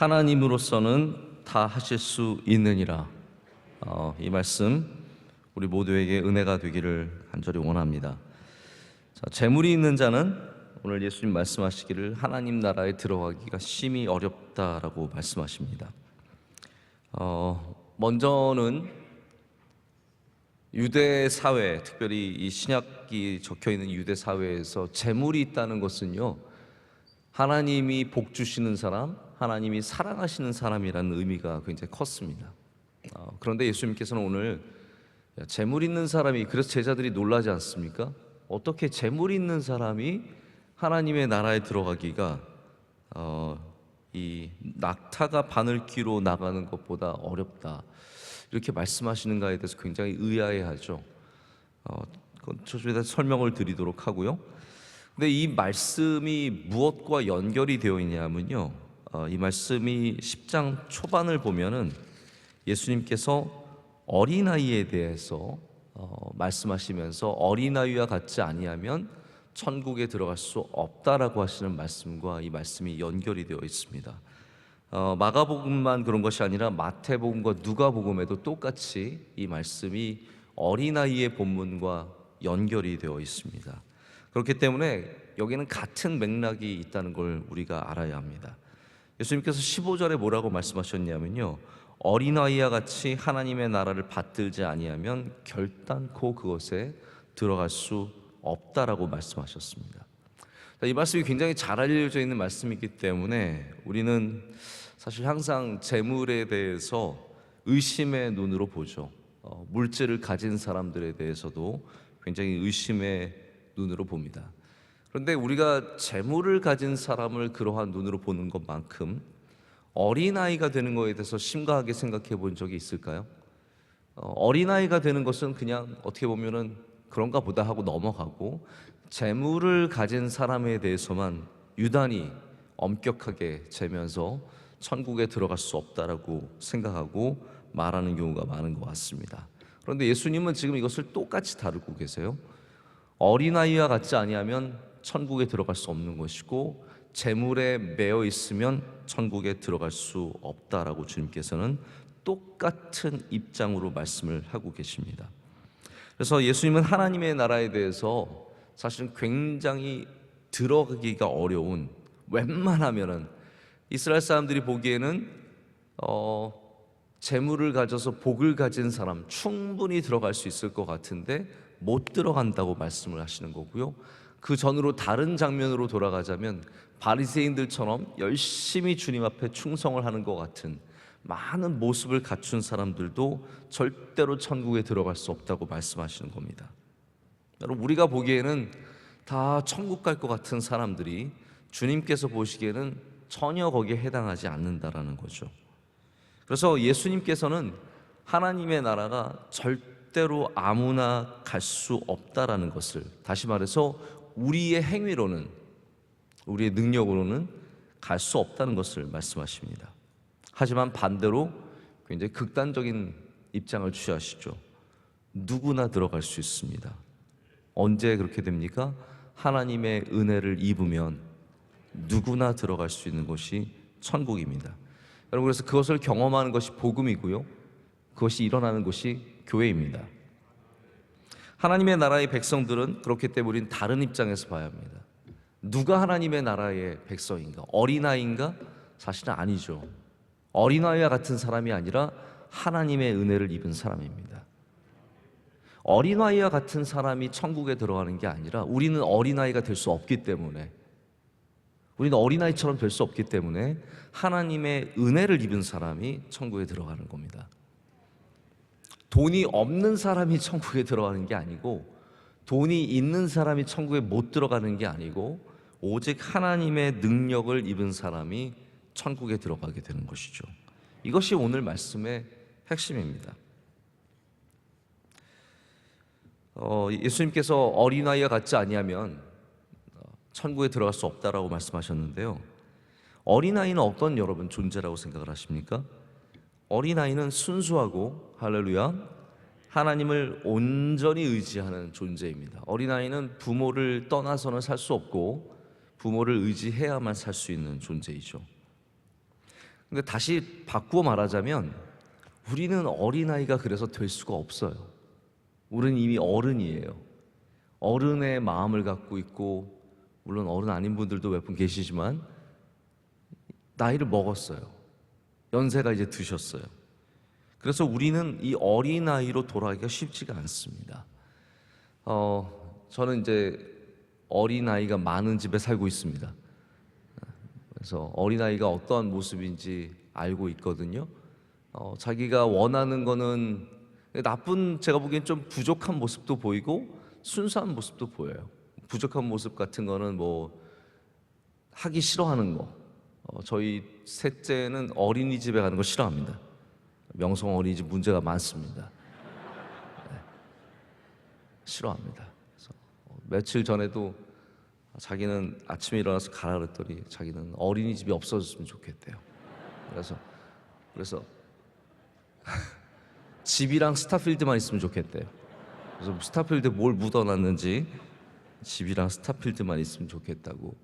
하나님으로서는 다 하실 수 있느니라. 이 말씀 우리 모두에게 은혜가 되기를 간절히 원합니다. 재물이 있는 자는 오늘 예수님 말씀하시기를 하나님 나라에 들어가기가 심히 어렵다라고 말씀하십니다. 먼저는 유대 사회, 특별히 이 신약이 적혀 있는 유대 사회에서 재물이 있다는 것은요, 하나님이 복 주시는 사람, 하나님이 사랑하시는 사람이라는 의미가 굉장히 컸습니다. 그런데 예수님께서는 오늘 재물 있는 사람이, 그래서 제자들이 놀라지 않습니까? 어떻게 재물 있는 사람이 하나님의 나라에 들어가기가 이 낙타가 바늘귀로 나가는 것보다 어렵다, 이렇게 말씀하시는가에 대해서 굉장히 의아해하죠. 저쪽에 대해서 설명을 드리도록 하고요. 근데 이 말씀이 무엇과 연결이 되어 있냐면요, 이 말씀이 10장 초반을 보면은 예수님께서 어린아이에 대해서 말씀하시면서 어린아이와 같지 아니하면 천국에 들어갈 수 없다라고 하시는 말씀과 이 말씀이 연결이 되어 있습니다. 마가복음만 그런 것이 아니라 마태복음과 누가복음에도 똑같이 이 말씀이 어린아이의 본문과 연결이 되어 있습니다. 그렇기 때문에 여기는 같은 맥락이 있다는 걸 우리가 알아야 합니다. 예수님께서 15절에 뭐라고 말씀하셨냐면요, 어린아이와 같이 하나님의 나라를 받들지 아니하면 결단코 그것에 들어갈 수 없다라고 말씀하셨습니다. 이 말씀이 굉장히 잘 알려져 있는 말씀이기 때문에 우리는 사실 항상 재물에 대해서 의심의 눈으로 보죠. 물질을 가진 사람들에 대해서도 굉장히 의심의 눈으로 봅니다. 그런데 우리가 재물을 가진 사람을 그러한 눈으로 보는 것만큼 어린아이가 되는 것에 대해서 심각하게 생각해 본 적이 있을까요? 어린아이가 되는 것은 그냥 어떻게 보면은 그런가 보다 하고 넘어가고, 재물을 가진 사람에 대해서만 유단히 엄격하게 재면서 천국에 들어갈 수 없다라고 생각하고 말하는 경우가 많은 것 같습니다. 그런데 예수님은 지금 이것을 똑같이 다루고 계세요. 어린아이와 같지 아니하면 천국에 들어갈 수 없는 것이고, 재물에 매여 있으면 천국에 들어갈 수 없다라고 주님께서는 똑같은 입장으로 말씀을 하고 계십니다. 그래서 예수님은 하나님의 나라에 대해서 사실은 굉장히 들어가기가 어려운, 웬만하면은 이스라엘 사람들이 보기에는 재물을 가져서 복을 가진 사람 충분히 들어갈 수 있을 것 같은데 못 들어간다고 말씀을 하시는 거고요. 그 전으로 다른 장면으로 돌아가자면 바리새인들처럼 열심히 주님 앞에 충성을 하는 것 같은 많은 모습을 갖춘 사람들도 절대로 천국에 들어갈 수 없다고 말씀하시는 겁니다. 여러분, 우리가 보기에는 다 천국 갈 것 같은 사람들이 주님께서 보시기에는 전혀 거기에 해당하지 않는다라는 거죠. 그래서 예수님께서는 하나님의 나라가 절대로 아무나 갈 수 없다라는 것을, 다시 말해서 우리의 행위로는, 우리의 능력으로는 갈 수 없다는 것을 말씀하십니다. 하지만 반대로 굉장히 극단적인 입장을 취하시죠. 누구나 들어갈 수 있습니다. 언제 그렇게 됩니까? 하나님의 은혜를 입으면 누구나 들어갈 수 있는 것이 천국입니다. 여러분, 그래서 그것을 경험하는 것이 복음이고요, 그것이 일어나는 것이 교회입니다. 하나님의 나라의 백성들은 그렇기 때문에 우리는 다른 입장에서 봐야 합니다. 누가 하나님의 나라의 백성인가? 어린아이인가? 사실은 아니죠. 어린아이와 같은 사람이 아니라 하나님의 은혜를 입은 사람입니다. 어린아이와 같은 사람이 천국에 들어가는 게 아니라 우리는 어린아이가 될 수 없기 때문에, 우리는 어린아이처럼 될 수 없기 때문에 하나님의 은혜를 입은 사람이 천국에 들어가는 겁니다. 돈이 없는 사람이 천국에 들어가는 게 아니고, 돈이 있는 사람이 천국에 못 들어가는 게 아니고, 오직 하나님의 능력을 입은 사람이 천국에 들어가게 되는 것이죠. 이것이 오늘 말씀의 핵심입니다. 예수님께서 어린아이와 같지 아니하면 천국에 들어갈 수 없다라고 말씀하셨는데요, 어린아이는 어떤 여러분 존재라고 생각을 하십니까? 어린아이는 순수하고, 할렐루야, 하나님을 온전히 의지하는 존재입니다. 어린아이는 부모를 떠나서는 살 수 없고 부모를 의지해야만 살 수 있는 존재이죠. 근데 다시 바꾸어 말하자면 우리는 어린아이가 그래서 될 수가 없어요. 우리는 이미 어른이에요. 어른의 마음을 갖고 있고, 물론 어른 아닌 분들도 몇 분 계시지만 나이를 먹었어요. 연세가 이제 드셨어요. 그래서 우리는 이 어린아이로 돌아가기가 쉽지가 않습니다. 저는 이제 어린아이가 많은 집에 살고 있습니다. 그래서 어린아이가 어떠한 모습인지 알고 있거든요. 자기가 원하는 거는 제가 보기엔 좀 부족한 모습도 보이고 순수한 모습도 보여요. 부족한 모습 같은 거는 뭐 하기 싫어하는 거. 저희 셋째는 어린이집에 가는 거 싫어합니다. 명성 어린이집 문제가 많습니다. 네. 싫어합니다. 그래서 며칠 전에도 자기는 아침에 일어나서 가라 그랬더니 자기는 어린이집이 없어졌으면 좋겠대요. 그래서 집이랑 스타필드만 있으면 좋겠대요. 그래서 스타필드에 뭘 묻어놨는지 집이랑 스타필드만 있으면 좋겠다고.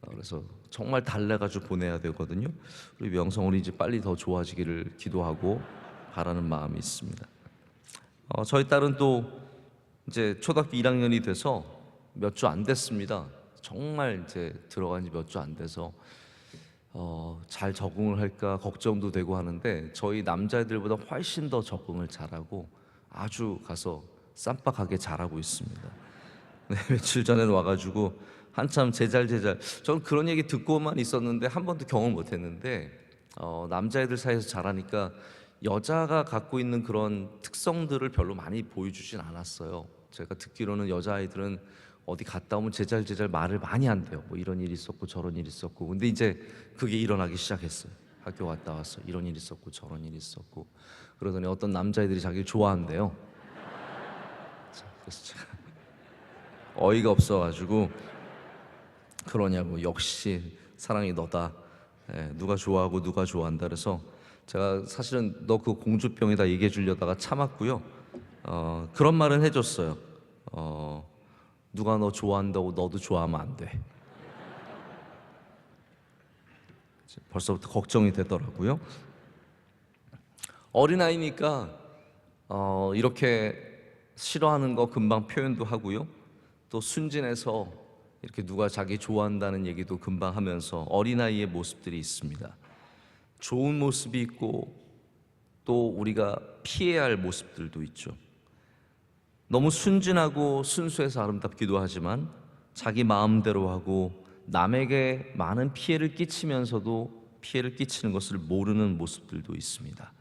그래서 정말 달래가지고 보내야 되거든요. 우리 명성 어린이집 빨리 더 좋아지기를 기도하고 바라는 마음이 있습니다. 저희 딸은 또 이제 초등학교 1학년이 돼서 몇 주 안 됐습니다. 정말 이제 들어간 지 몇 주 안 돼서 잘 적응을 할까 걱정도 되고 하는데, 저희 남자애들보다 훨씬 더 적응을 잘하고 아주 가서 쌈박하게 잘하고 있습니다. 네, 며칠 전에는 와가지고 한참 제잘 저는 그런 얘기 듣고만 있었는데 한 번도 경험 못 했는데, 남자애들 사이에서 자라니까 여자가 갖고 있는 그런 특성들을 별로 많이 보여주진 않았어요. 제가 듣기로는 여자아이들은 어디 갔다 오면 제잘 말을 많이 한대요. 뭐 이런 일이 있었고 저런 일이 있었고. 근데 이제 그게 일어나기 시작했어요. 학교 갔다 와서 이런 일이 있었고 저런 일이 있었고. 그러더니 어떤 남자애들이 자기를 좋아한대요. 그래서 제가 어이가 없어가지고, 그러냐고, 역시 사랑이 너다. 누가 좋아하고 누가 좋아한다. 그래서 제가 사실은 너 그 공주병에다 얘기해 주려다가 참았고요. 그런 말은 해줬어요. 누가 너 좋아한다고 너도 좋아하면 안 돼. 벌써부터 걱정이 되더라고요. 어린아이니까 이렇게 싫어하는 거 금방 표현도 하고요. 또 순진해서 이렇게 누가 자기 좋아한다는 얘기도 금방 하면서 어린아이의 모습들이 있습니다. 좋은 모습이 있고 또 우리가 피해야 할 모습들도 있죠. 너무 순진하고 순수해서 아름답기도 하지만 자기 마음대로 하고 남에게 많은 피해를 끼치면서도 피해를 끼치는 것을 모르는 모습들도 있습니다.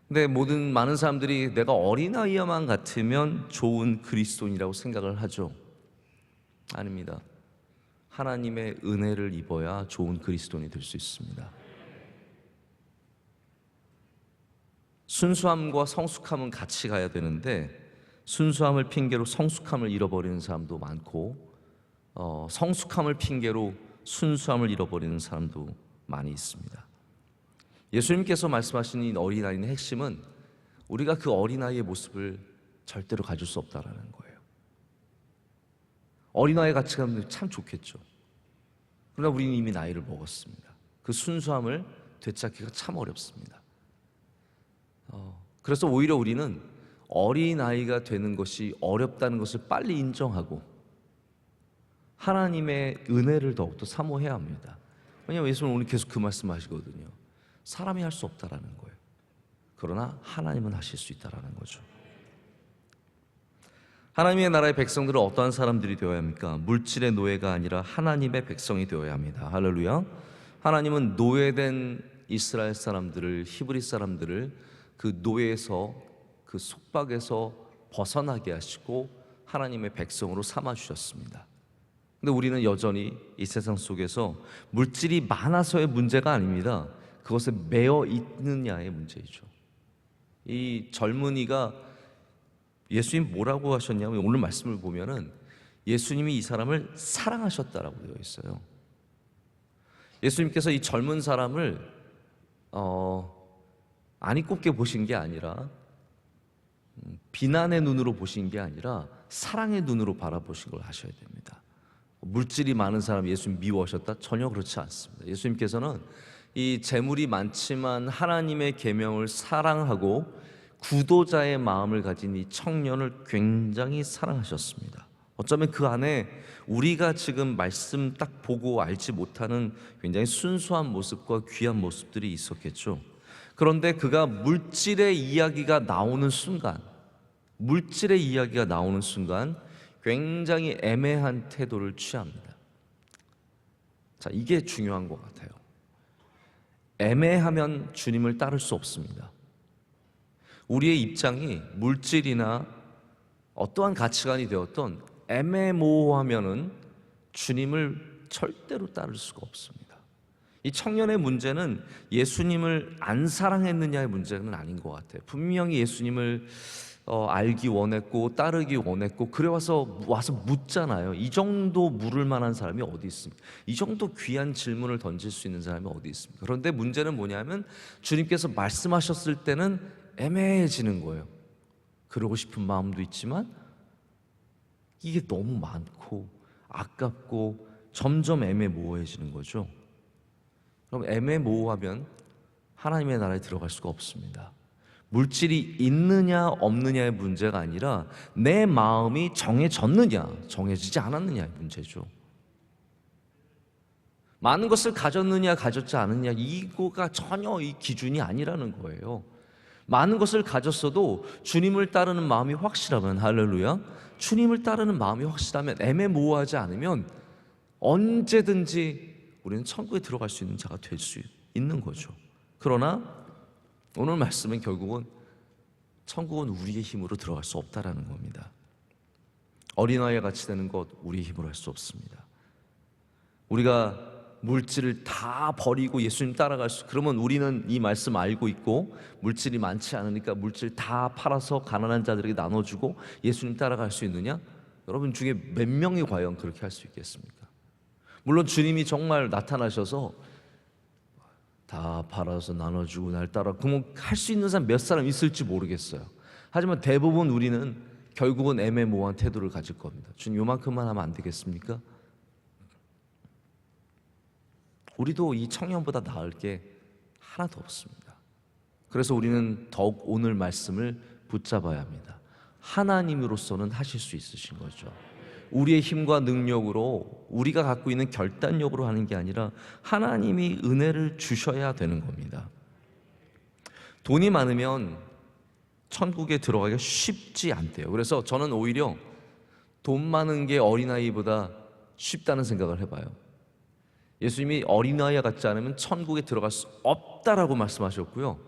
근데 많은 사람들이 내가 어린아이야만 같으면 좋은 그리스도인이라고 생각을 하죠. 아닙니다. 하나님의 은혜를 입어야 좋은 그리스도인이 될 수 있습니다. 순수함과 성숙함은 같이 가야 되는데 순수함을 핑계로 성숙함을 잃어버리는 사람도 많고, 성숙함을 핑계로 순수함을 잃어버리는 사람도 많이 있습니다. 예수님께서 말씀하신 이 어린아이의 핵심은 우리가 그 어린아이의 모습을 절대로 가질 수 없다는 거예요. 어린아이 같이 가면 참 좋겠죠. 그러나 우리는 이미 나이를 먹었습니다. 그 순수함을 되찾기가 참 어렵습니다. 그래서 오히려 우리는 어린아이가 되는 것이 어렵다는 것을 빨리 인정하고 하나님의 은혜를 더욱더 사모해야 합니다. 왜냐하면 예수님은 오늘 계속 그 말씀하시거든요. 사람이 할 수 없다라는 거예요. 그러나 하나님은 하실 수 있다라는 거죠. 하나님의 나라의 백성들은 어떠한 사람들이 되어야 합니까? 물질의 노예가 아니라 하나님의 백성이 되어야 합니다. 할렐루야. 하나님은 노예된 이스라엘 사람들을, 히브리 사람들을 그 노예에서, 그 속박에서 벗어나게 하시고 하나님의 백성으로 삼아주셨습니다. 근데 우리는 여전히 이 세상 속에서 물질이 많아서의 문제가 아닙니다. 그것에 매여 있느냐의 문제이죠. 이 젊은이가 예수님 뭐라고 하셨냐면, 오늘 말씀을 보면은 예수님이 이 사람을 사랑하셨다라고 되어 있어요. 예수님께서 이 젊은 사람을 안이 꼽게 보신 게 아니라, 비난의 눈으로 보신 게 아니라 사랑의 눈으로 바라보신 걸 하셔야 됩니다. 물질이 많은 사람 예수님 미워하셨다? 전혀 그렇지 않습니다. 예수님께서는 이 재물이 많지만 하나님의 계명을 사랑하고 구도자의 마음을 가진 이 청년을 굉장히 사랑하셨습니다. 어쩌면 그 안에 우리가 지금 말씀 딱 보고 알지 못하는 굉장히 순수한 모습과 귀한 모습들이 있었겠죠. 그런데 그가 물질의 이야기가 나오는 순간, 굉장히 애매한 태도를 취합니다. 자, 이게 중요한 것 같아요. 애매하면 주님을 따를 수 없습니다. 우리의 입장이 물질이나 어떠한 가치관이 되었던 애매모호하면은 주님을 절대로 따를 수가 없습니다. 이 청년의 문제는 예수님을 안 사랑했느냐의 문제는 아닌 것 같아요. 분명히 예수님을 알기 원했고 따르기 원했고 그래 와서 묻잖아요. 이 정도 물을 만한 사람이 어디 있습니까? 이 정도 귀한 질문을 던질 수 있는 사람이 어디 있습니까? 그런데 문제는 뭐냐면 주님께서 말씀하셨을 때는 애매해지는 거예요. 그러고 싶은 마음도 있지만 이게 너무 많고 아깝고 점점 애매모호해지는 거죠. 그럼 애매모호하면 하나님의 나라에 들어갈 수가 없습니다. 물질이 있느냐 없느냐의 문제가 아니라 내 마음이 정해졌느냐 정해지지 않았느냐의 문제죠. 많은 것을 가졌느냐 가졌지 않느냐 이거가 전혀 이 기준이 아니라는 거예요. 많은 것을 가졌어도 주님을 따르는 마음이 확실하면, 할렐루야, 주님을 따르는 마음이 확실하면, 애매모호하지 않으면 언제든지 우리는 천국에 들어갈 수 있는 자가 될 수 있는 거죠. 그러나 오늘 말씀은 결국은 천국은 우리의 힘으로 들어갈 수 없다라는 겁니다. 어린아이와 같이 되는 것 우리의 힘으로 할 수 없습니다. 우리가 물질을 다 버리고 예수님 따라갈 수, 그러면 우리는 이 말씀 알고 있고 물질이 많지 않으니까 물질 다 팔아서 가난한 자들에게 나눠주고 예수님 따라갈 수 있느냐? 여러분 중에 몇 명이 과연 그렇게 할 수 있겠습니까? 물론 주님이 정말 나타나셔서 다 팔아서 나눠주고 날 따라, 그러면 할 수 있는 사람 몇 사람 있을지 모르겠어요. 하지만 대부분 우리는 결국은 애매모호한 태도를 가질 겁니다. 주님 요만큼만 하면 안 되겠습니까? 우리도 이 청년보다 나을 게 하나도 없습니다. 그래서 우리는 더욱 오늘 말씀을 붙잡아야 합니다. 하나님으로서는 하실 수 있으신 거죠. 우리의 힘과 능력으로, 우리가 갖고 있는 결단력으로 하는 게 아니라 하나님이 은혜를 주셔야 되는 겁니다. 돈이 많으면 천국에 들어가기가 쉽지 않대요. 그래서 저는 오히려 돈 많은 게 어린아이보다 쉽다는 생각을 해봐요. 예수님이 어린아이와 같지 않으면 천국에 들어갈 수 없다라고 말씀하셨고요,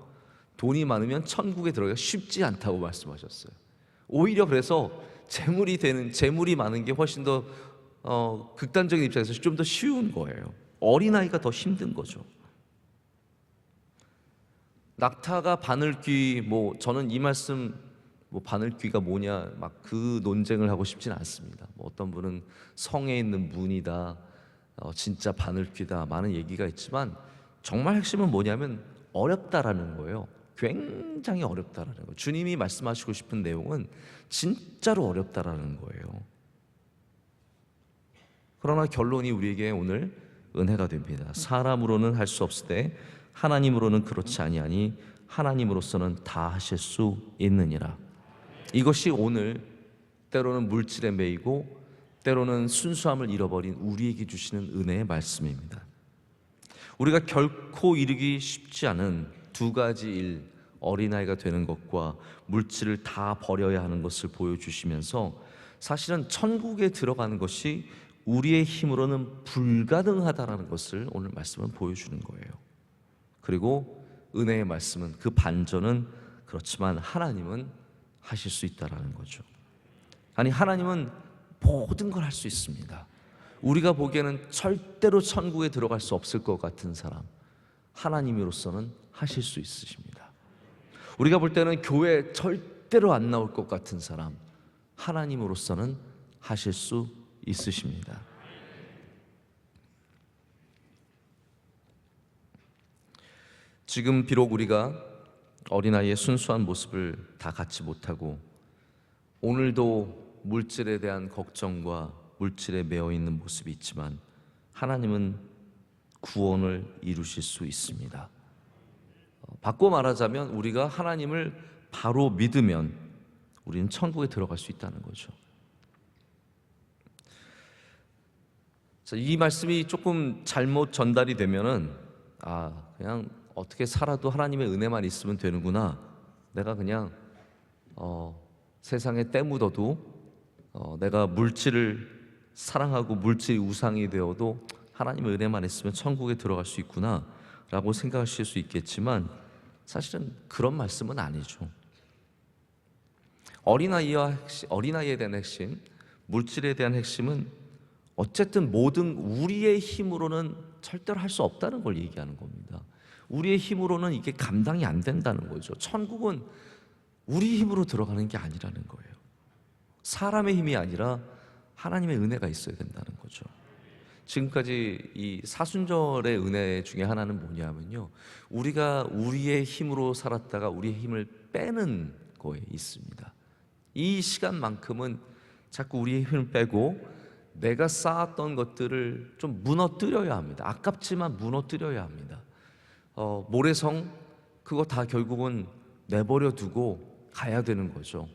돈이 많으면 천국에 들어가기가 쉽지 않다고 말씀하셨어요. 오히려 그래서 재물이 많은 게 훨씬 더 극단적인 입장에서 좀 더 쉬운 거예요. 어린아이가 더 힘든 거죠. 낙타가 바늘귀, 저는 이 말씀 바늘귀가 뭐냐 막 그 논쟁을 하고 싶진 않습니다. 어떤 분은 성에 있는 문이다, 진짜 바늘귀다, 많은 얘기가 있지만 정말 핵심은 뭐냐면 어렵다라는 거예요. 굉장히 어렵다라는 거예요. 주님이 말씀하시고 싶은 내용은 진짜로 어렵다라는 거예요. 그러나 결론이 우리에게 오늘 은혜가 됩니다. 사람으로는 할 수 없으되 하나님으로는 그렇지 아니하니 하나님으로서는 다 하실 수 있느니라. 이것이 오늘 때로는 물질에 매이고 때로는 순수함을 잃어버린 우리에게 주시는 은혜의 말씀입니다. 우리가 결코 이루기 쉽지 않은 두 가지 일, 어린아이가 되는 것과 물질을 다 버려야 하는 것을 보여주시면서 사실은 천국에 들어가는 것이 우리의 힘으로는 불가능하다는 것을 오늘 말씀은 보여주는 거예요. 그리고 은혜의 말씀은, 그 반전은, 그렇지만 하나님은 하실 수 있다는 거죠. 아니, 하나님은 모든 걸 할 수 있습니다. 우리가 보기에는 절대로 천국에 들어갈 수 없을 것 같은 사람, 하나님으로서는 하실 수 있으십니다. 우리가 볼 때는 교회 절대로 안 나올 것 같은 사람, 하나님으로서는 하실 수 있으십니다. 지금 비록 우리가 어린아이의 순수한 모습을 다 갖지 못하고 오늘도 물질에 대한 걱정과 물질에 매여 있는 모습이 있지만 하나님은 구원을 이루실 수 있습니다. 바꿔 말하자면 우리가 하나님을 바로 믿으면 우리는 천국에 들어갈 수 있다는 거죠. 자, 이 말씀이 조금 잘못 전달이 되면은 그냥 어떻게 살아도 하나님의 은혜만 있으면 되는구나. 내가 그냥 세상에 때 묻어도 내가 물질을 사랑하고 물질이 우상이 되어도 하나님의 은혜만 있으면 천국에 들어갈 수 있구나 라고 생각하실 수 있겠지만 사실은 그런 말씀은 아니죠. 어린아이에 대한 핵심, 물질에 대한 핵심은 어쨌든 모든 우리의 힘으로는 절대로 할 수 없다는 걸 얘기하는 겁니다. 우리의 힘으로는 이게 감당이 안 된다는 거죠. 천국은 우리 힘으로 들어가는 게 아니라는 거예요. 사람의 힘이 아니라 하나님의 은혜가 있어야 된다는 거죠. 지금까지 이 사순절의 은혜 중에 하나는 뭐냐면요, 우리가 우리의 힘으로 살았다가 우리의 힘을 빼는 거에 있습니다. 이 시간만큼은 자꾸 우리의 힘을 빼고 내가 쌓았던 것들을 좀 무너뜨려야 합니다. 아깝지만 무너뜨려야 합니다. 모래성 그거 다 결국은 내버려 두고 가야 되는 거죠.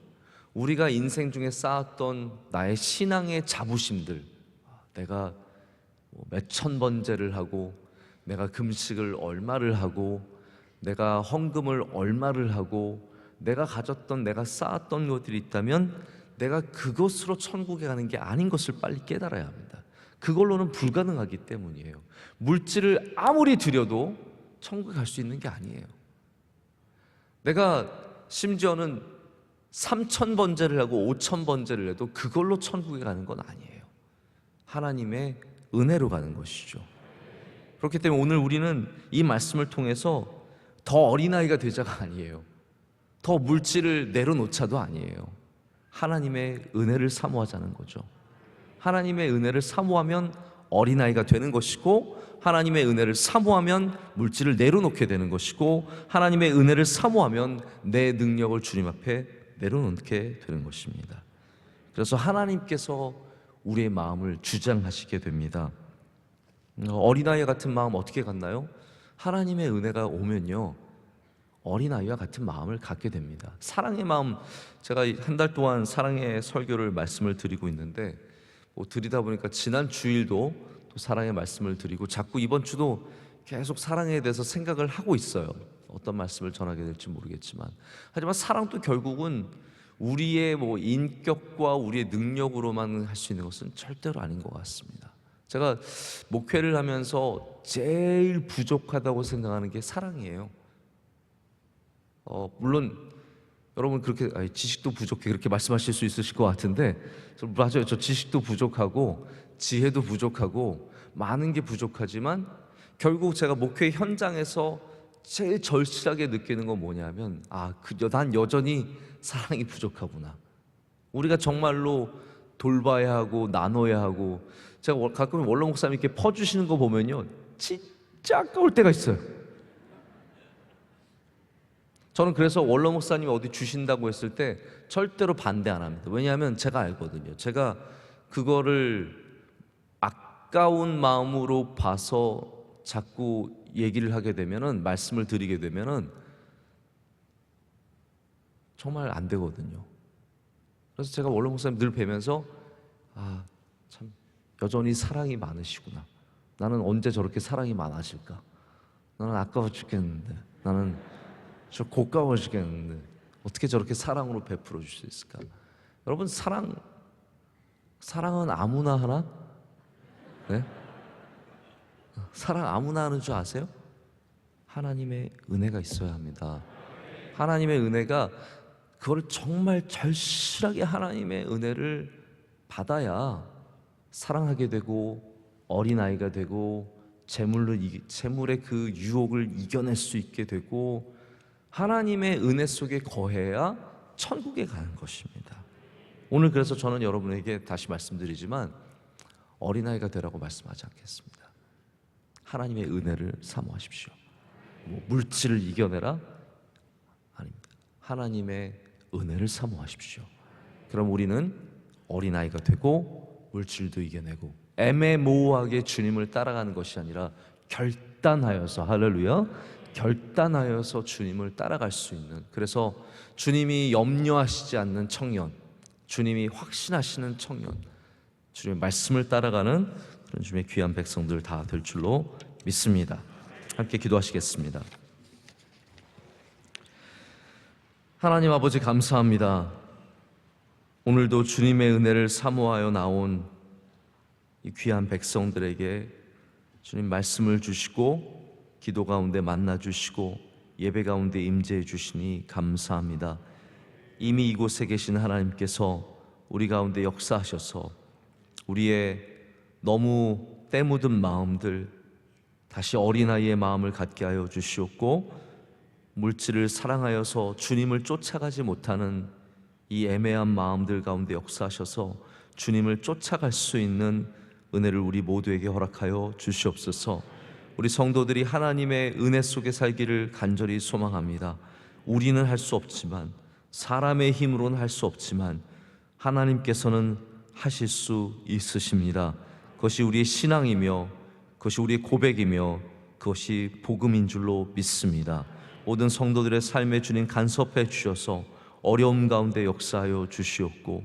우리가 인생 중에 쌓았던 나의 신앙의 자부심들, 내가 몇천 번제를 하고, 내가 금식을 얼마를 하고, 내가 헌금을 얼마를 하고, 내가 가졌던, 내가 쌓았던 것들이 있다면 내가 그것으로 천국에 가는 게 아닌 것을 빨리 깨달아야 합니다. 그걸로는 불가능하기 때문이에요. 물질을 아무리 들여도 천국에 갈 수 있는 게 아니에요. 내가 심지어는 3,000번제를 하고 5,000번제를 해도 그걸로 천국에 가는 건 아니에요. 하나님의 은혜로 가는 것이죠. 그렇기 때문에 오늘 우리는 이 말씀을 통해서 더 어린아이가 되자가 아니에요. 더 물질을 내려놓자도 아니에요. 하나님의 은혜를 사모하자는 거죠. 하나님의 은혜를 사모하면 어린아이가 되는 것이고, 하나님의 은혜를 사모하면 물질을 내려놓게 되는 것이고, 하나님의 은혜를 사모하면 내 능력을 주님 앞에 내려놓게 되는 것입니다. 그래서 하나님께서 우리의 마음을 주장하시게 됩니다. 어린아이 같은 마음 어떻게 갖나요? 하나님의 은혜가 오면요, 어린아이와 같은 마음을 갖게 됩니다. 사랑의 마음, 제가 한 달 동안 사랑의 설교를 말씀을 드리고 있는데 드리다 보니까 지난 주일도 또 사랑의 말씀을 드리고 자꾸 이번 주도 계속 사랑에 대해서 생각을 하고 있어요. 어떤 말씀을 전하게 될지 모르겠지만, 하지만 사랑도 결국은 우리의 인격과 우리의 능력으로만 할 수 있는 것은 절대로 아닌 것 같습니다. 제가 목회를 하면서 제일 부족하다고 생각하는 게 사랑이에요. 물론 여러분 그렇게 지식도 부족해 그렇게 말씀하실 수 있으실 것 같은데, 맞아요. 저 지식도 부족하고 지혜도 부족하고 많은 게 부족하지만 결국 제가 목회 현장에서 제일 절실하게 느끼는 건 뭐냐면 난 여전히 사랑이 부족하구나. 우리가 정말로 돌봐야 하고 나눠야 하고, 제가 가끔 원로 목사님께 퍼주시는 거 보면요, 진짜 아까울 때가 있어요. 저는 그래서 원로 목사님이 어디 주신다고 했을 때 절대로 반대 안 합니다. 왜냐하면 제가 알거든요. 제가 그거를 아까운 마음으로 봐서 자꾸 얘기를 하게 되면은, 말씀을 드리게 되면은 정말 안 되거든요. 그래서 제가 원로 목사님 늘 뵈면서 참 여전히 사랑이 많으시구나. 나는 언제 저렇게 사랑이 많아질까? 나는 아까워 죽겠는데, 나는 저 고가워 죽겠는데 어떻게 저렇게 사랑으로 베풀어 줄 수 있을까? 여러분, 사랑은 아무나 하나? 네? 사랑 아무나 하는 줄 아세요? 하나님의 은혜가 있어야 합니다. 하나님의 은혜가, 그걸 정말 절실하게 하나님의 은혜를 받아야 사랑하게 되고 어린아이가 되고 재물의 그 유혹을 이겨낼 수 있게 되고, 하나님의 은혜 속에 거해야 천국에 가는 것입니다. 오늘 그래서 저는 여러분에게 다시 말씀드리지만 어린아이가 되라고 말씀하지 않겠습니다. 하나님의 은혜를 사모하십시오. 물질을 이겨내라? 아닙니다. 하나님의 은혜를 사모하십시오. 그럼 우리는 어린아이가 되고 물질도 이겨내고 애매모호하게 주님을 따라가는 것이 아니라 결단하여서, 할렐루야, 결단하여서 주님을 따라갈 수 있는, 그래서 주님이 염려하시지 않는 청년, 주님이 확신하시는 청년, 주님의 말씀을 따라가는 그런 주님의 귀한 백성들 다 될 줄로 믿습니다. 함께 기도하시겠습니다. 하나님 아버지, 감사합니다. 오늘도 주님의 은혜를 사모하여 나온 이 귀한 백성들에게 주님 말씀을 주시고 기도 가운데 만나 주시고 예배 가운데 임재해 주시니 감사합니다. 이미 이곳에 계신 하나님께서 우리 가운데 역사하셔서 우리의 너무 때묻은 마음들 다시 어린아이의 마음을 갖게 하여 주시옵고, 물질을 사랑하여서 주님을 쫓아가지 못하는 이 애매한 마음들 가운데 역사하셔서 주님을 쫓아갈 수 있는 은혜를 우리 모두에게 허락하여 주시옵소서. 우리 성도들이 하나님의 은혜 속에 살기를 간절히 소망합니다. 우리는 할 수 없지만, 사람의 힘으로는 할 수 없지만 하나님께서는 하실 수 있으십니다. 그것이 우리의 신앙이며 그것이 우리의 고백이며 그것이 복음인 줄로 믿습니다. 모든 성도들의 삶에 주님 간섭해 주셔서 어려움 가운데 역사하여 주시옵고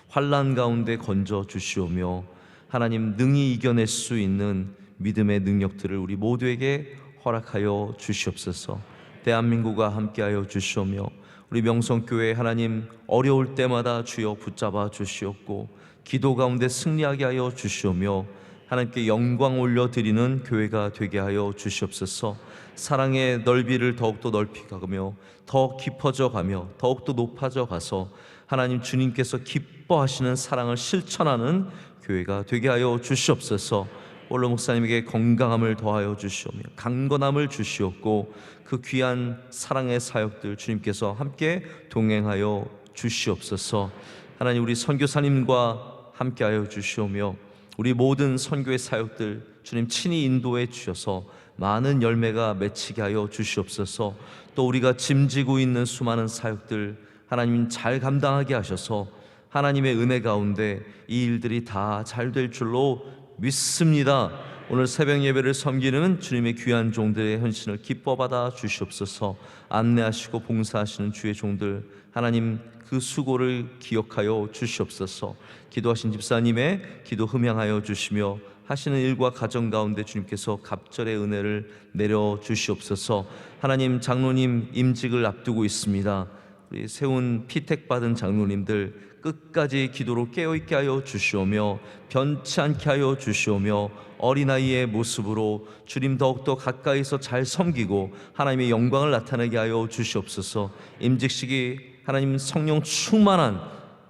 환난 가운데 건져 주시오며 하나님 능히 이겨낼 수 있는 믿음의 능력들을 우리 모두에게 허락하여 주시옵소서. 대한민국과 함께하여 주시오며 우리 명성교회 하나님 어려울 때마다 주여 붙잡아 주시옵고 기도 가운데 승리하게 하여 주시오며 하나님께 영광 올려드리는 교회가 되게 하여 주시옵소서. 사랑의 넓이를 더욱더 넓혀가며 더 깊어져 가며 더욱더 높아져 가서 하나님 주님께서 기뻐하시는 사랑을 실천하는 교회가 되게 하여 주시옵소서. 올로 목사님에게 건강함을 더하여 주시오며 강건함을 주시옵고 그 귀한 사랑의 사역들 주님께서 함께 동행하여 주시옵소서. 하나님 우리 선교사님과 함께하여 주시오며 우리 모든 선교의 사역들 주님 친히 인도해 주셔서 많은 열매가 맺히게 하여 주시옵소서. 또 우리가 짐지고 있는 수많은 사역들 하나님 잘 감당하게 하셔서 하나님의 은혜 가운데 이 일들이 다 잘 될 줄로 믿습니다. 오늘 새벽 예배를 섬기는 주님의 귀한 종들의 헌신을 기뻐 받아 주시옵소서. 안내하시고 봉사하시는 주의 종들 하나님 그 수고를 기억하여 주시옵소서. 기도하신 집사님의 기도 흠양하여 주시며 하시는 일과 가정 가운데 주님께서 갑절의 은혜를 내려 주시옵소서. 하나님 장로님 임직을 앞두고 있습니다. 우리 세운 피택받은 장로님들 끝까지 기도로 깨어있게 하여 주시오며 변치 않게 하여 주시오며 어린아이의 모습으로 주님 더욱더 가까이서 잘 섬기고 하나님의 영광을 나타내게 하여 주시옵소서. 임직식이 하나님 성령 충만한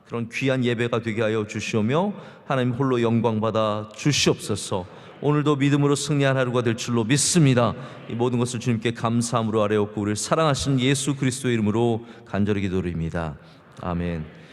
그런 귀한 예배가 되게 하여 주시오며 하나님 홀로 영광받아 주시옵소서. 오늘도 믿음으로 승리한 하루가 될 줄로 믿습니다. 이 모든 것을 주님께 감사함으로 아뢰옵고 우리를 사랑하시는 예수 그리스도의 이름으로 간절히 기도드립니다. 아멘.